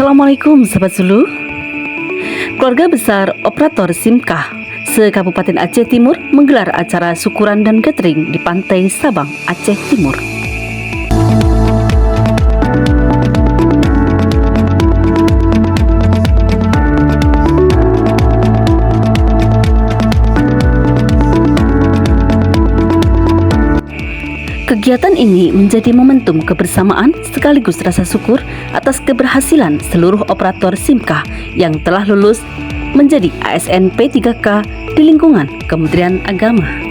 Assalamualaikum Sahabat Zulu. Keluarga besar operator SIMKah se-Kabupaten Aceh Timur menggelar acara syukuran dan gathering di Pantai Sabang, Aceh Timur. Kegiatan ini menjadi momentum kebersamaan sekaligus rasa syukur atas keberhasilan seluruh operator SIMKah yang telah lulus menjadi ASN P3K di lingkungan Kementerian Agama.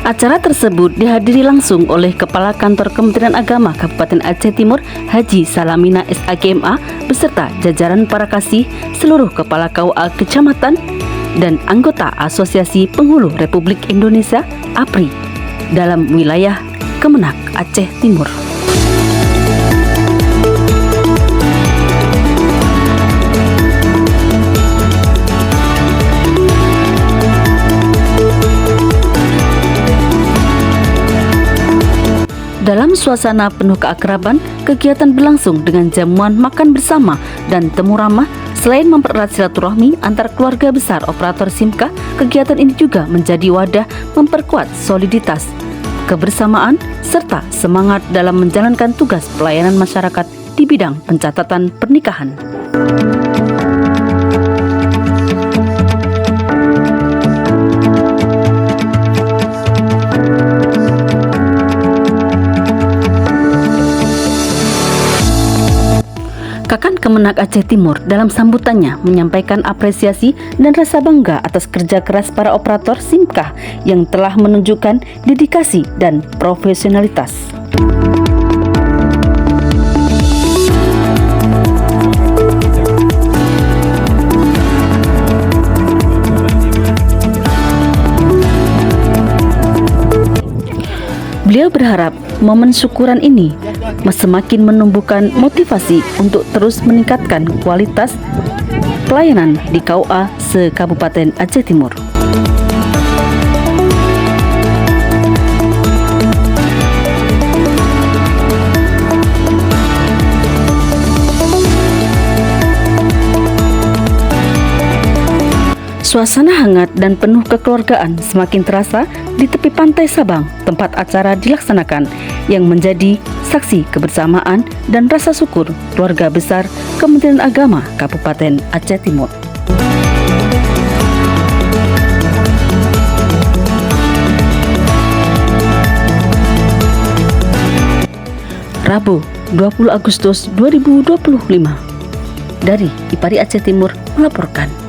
Acara tersebut dihadiri langsung oleh Kepala Kantor Kementerian Agama Kabupaten Aceh Timur Haji Salamina SAGMA beserta jajaran para kasih, seluruh Kepala KUA Kecamatan, dan anggota Asosiasi Penghulu Republik Indonesia APRI dalam wilayah Kemenak Aceh Timur. Dalam suasana penuh keakraban, kegiatan berlangsung dengan jamuan makan bersama dan temu ramah. Selain mempererat silaturahmi antar keluarga besar operator SIMKah, kegiatan ini juga menjadi wadah memperkuat soliditas, kebersamaan, serta semangat dalam menjalankan tugas pelayanan masyarakat di bidang pencatatan pernikahan. Kakan Kemenak Aceh Timur dalam sambutannya menyampaikan apresiasi dan rasa bangga atas kerja keras para operator SIMKah yang telah menunjukkan dedikasi dan profesionalitas. Beliau berharap momen syukuran ini semakin menumbuhkan motivasi untuk terus meningkatkan kualitas pelayanan di KUA se-Kabupaten Aceh Timur. Suasana hangat dan penuh kekeluargaan semakin terasa di tepi Pantai Sabang, tempat acara dilaksanakan, yang menjadi saksi kebersamaan dan rasa syukur keluarga besar Kementerian Agama Kabupaten Aceh Timur. Rabu, 20 Agustus 2025. Dari IPARI Aceh Timur melaporkan.